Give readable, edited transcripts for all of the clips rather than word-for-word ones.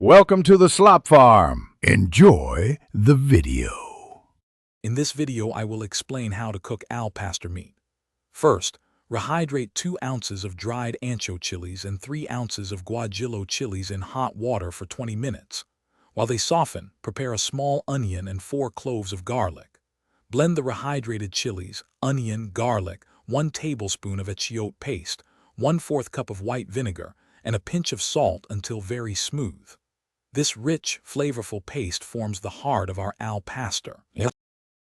Welcome to the Slop Farm. Enjoy the video. In this video, I will explain how to cook al pastor meat. First, rehydrate 2 ounces of dried ancho chilies and 3 ounces of guajillo chilies in hot water for 20 minutes. While they soften, prepare a small onion and 4 cloves of garlic. Blend the rehydrated chilies, onion, garlic, 1 tablespoon of achiote paste, 1/4 cup of white vinegar, and a pinch of salt until very smooth. This rich, flavorful paste forms the heart of our al pastor.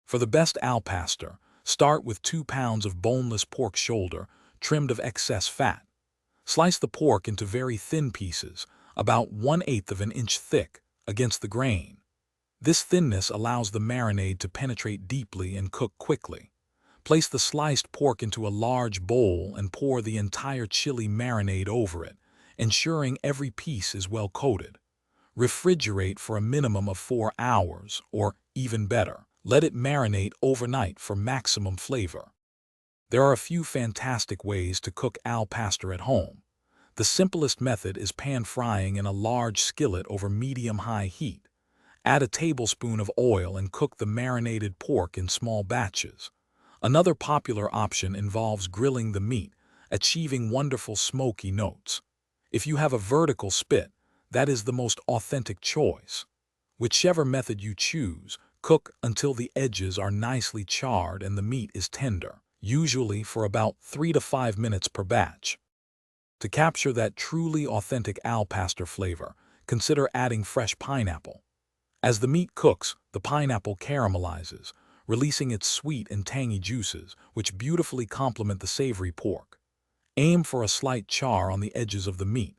For the best al pastor, start with 2 pounds of boneless pork shoulder, trimmed of excess fat. Slice the pork into very thin pieces, about 1/8 of an inch thick, against the grain. This thinness allows the marinade to penetrate deeply and cook quickly. Place the sliced pork into a large bowl and pour the entire chili marinade over it, ensuring every piece is well coated. Refrigerate for a minimum of 4 hours, or even better, let it marinate overnight for maximum flavor. There are a few fantastic ways to cook al pastor at home. The simplest method is pan frying in a large skillet over medium-high heat. Add a tablespoon of oil and cook the marinated pork in small batches. Another popular option involves grilling the meat, achieving wonderful smoky notes. If you have a vertical spit, that is the most authentic choice. Whichever method you choose, cook until the edges are nicely charred and the meat is tender, usually for about 3 to 5 minutes per batch. To capture that truly authentic al pastor flavor, consider adding fresh pineapple. As the meat cooks, the pineapple caramelizes, releasing its sweet and tangy juices, which beautifully complement the savory pork. Aim for a slight char on the edges of the meat.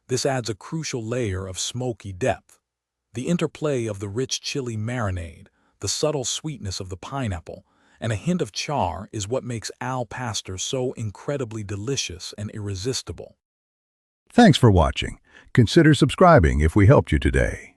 This adds a crucial layer of smoky depth. The interplay of the rich chili marinade, the subtle sweetness of the pineapple, and a hint of char is what makes al pastor so incredibly delicious and irresistible. Thanks for watching. Consider subscribing if we helped you today.